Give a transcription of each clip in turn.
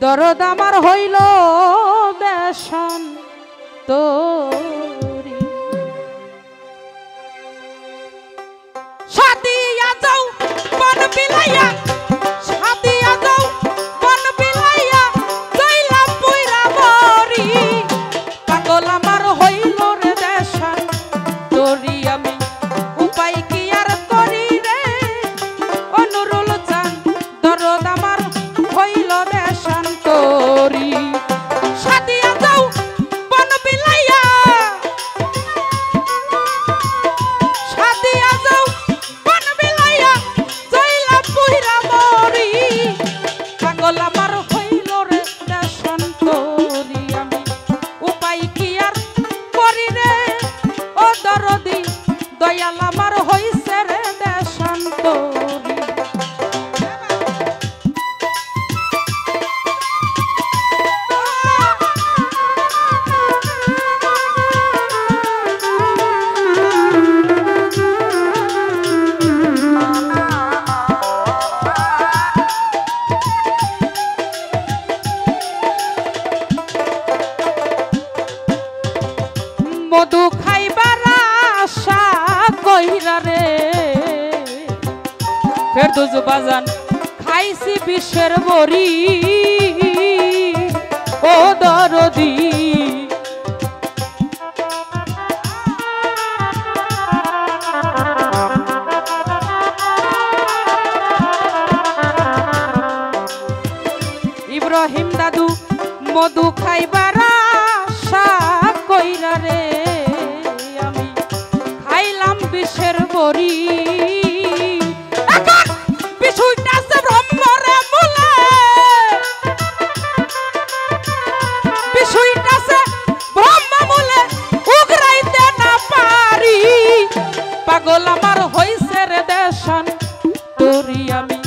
দরদ আমার হইল দেশন তোরি সাদিয়া যাও বন বিলাইয়া সাদিয়া যাও বন বিলাইয়া জইলা পুইরা মরি পাগল আমার হইল রে দেশন তোরি আমি উপায় কি আর করি রে অনুরুল চান দরদ আমার হইল দেশন তোরি সাদিয়া যাও বন বিলাইয়া সাদিয়া যাও বন বিলাইয়া জইলা পুইরা মরি পাগল আমার হইল রে দেশন তোরি আমি উপায় কি আর করি রে ও দরদি দয়াল আমার হইছে রে দেশন তোরি মধু খাইবার আশা কইরা রে ফেরদৌস বাজান খাইছি বিষের বড়ি ও দরদি ইব্রাহিম দাদু মধু খাইবার আশা কইরা রে আমি খাইলাম বিষের বড়ি এখন বিষয়টাছে ব্রহ্মরে মূলে বিষয়টাছে ব্রহ্ম মূলে উগরাইতে না পারি পাগল আমার হইছে রে দেশন তোরি আমি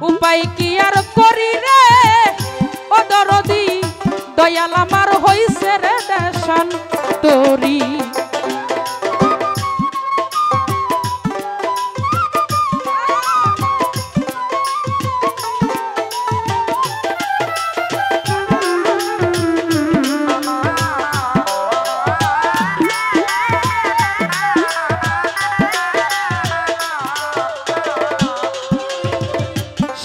উপায় কি আর করি রে ও দরদি দয়াল আমার হইছে রে দেশন তোরি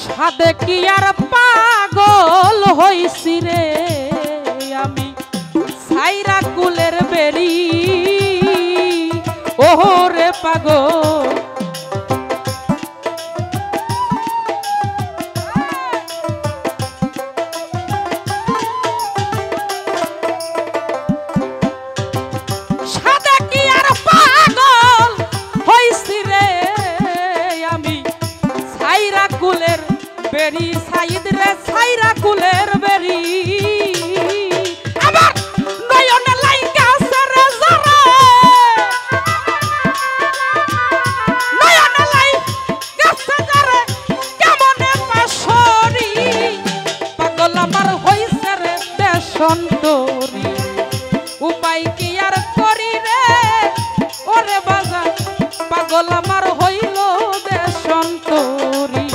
সাদে কি আর পাগল হইছি রে আমি সাইরা কুলের বেরি ওহো রে পাগল সাদে কি আর পাগল হইছি রে আমি সাইরা কুলের বেরি সাইদ রে সাইরা কুলের বেরি আমার নয়নে লাইগা আছে রে জরা নয়নে লাইগা আছে জরা কেমনে পাশরি পাগল আমার হইছে রে দেশন তোরি উপায় কি আর করি রে ওরে বাজার পাগল আমার হইল দেশন তোরি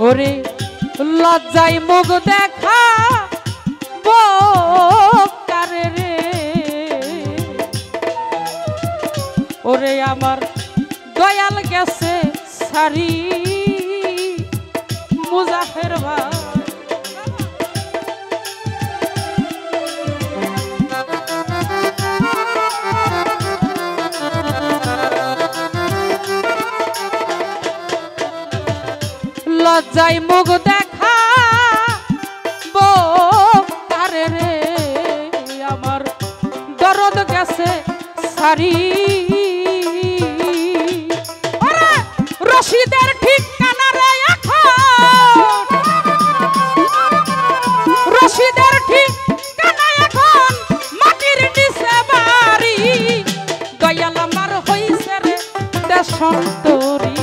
ওরে লজ্জায় মুখ দেখা কারে রে ওরে আমার দয়াল গেছে সারি মুজাফের ভাই লজ্জায় মুখ দেখা কারে রে আমার দরদ গেছে সারি রশিদের ঠিকানা রে এখন রশিদের ঠিকানা এখন মাটির নিচে বাড়ি দয়াল আমার হইছে রে দেশন তোরি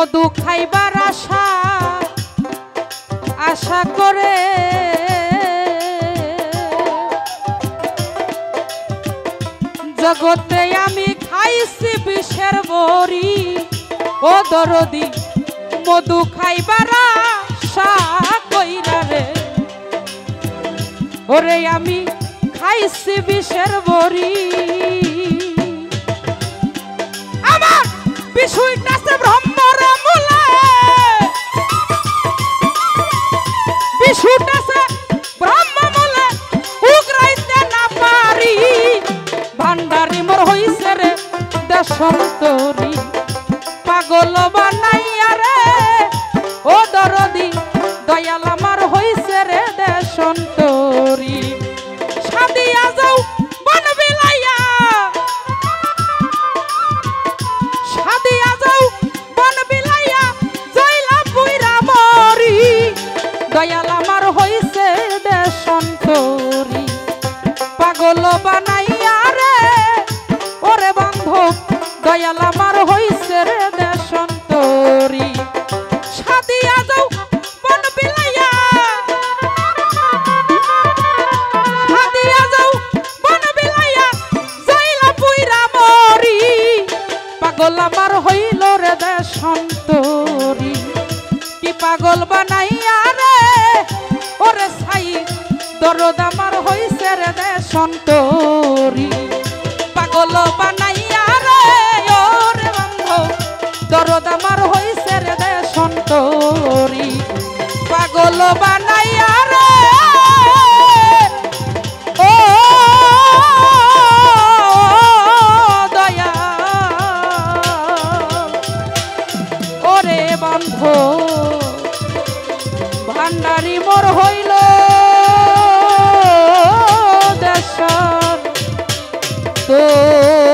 মধু খাইবার আশা আশা করে জগতে আমি খাইছি বিষের বড়ি ও দরদি মধু খাইবার আশা কইরা রে ওরে আমি খাইছি বিষের বড়ি আমার বিষুইতাছে ব্রহ্মর মূলে বিষুইতাছে ব্রহ্ম মূলে উগরাইতে না পারি ভান্ডারি মোর হইছে রে দেশন্তরী পাগল বানাইয়া রে ও দরদি দয়াল আমার হইছে রে দেশন্তরী সাদিয়া যাও বন বিলাইয়া সাদিয়া যাও বন বিলাইয়া জয়লা পুইরা মরি দয়াল আমার হইছে দেশন্তরী পাগল বানাইয়া রে ওরে বান্ধব দয়াল আমার হইছে রে দেশন্তরী সাদিয়া যাও বন বিলাইয়া সাদিয়া যাও বন বিলাইয়া জয়লা পুইরা মরি পাগল আমার হইল রে দেশন্তরী কি পাগল বানাইয়া রে ওরে ছাই দরদ আমার হইছে রে দেশন্তরী পাগল বানাইয়া রে ওরে বান্ধব দরদ আমার হইছে রে দেশন্তরী পাগল বানাইয়া রে ও দয়া ওরে বান্ধব ভান্ডারি মোর হইল দেশন্তরী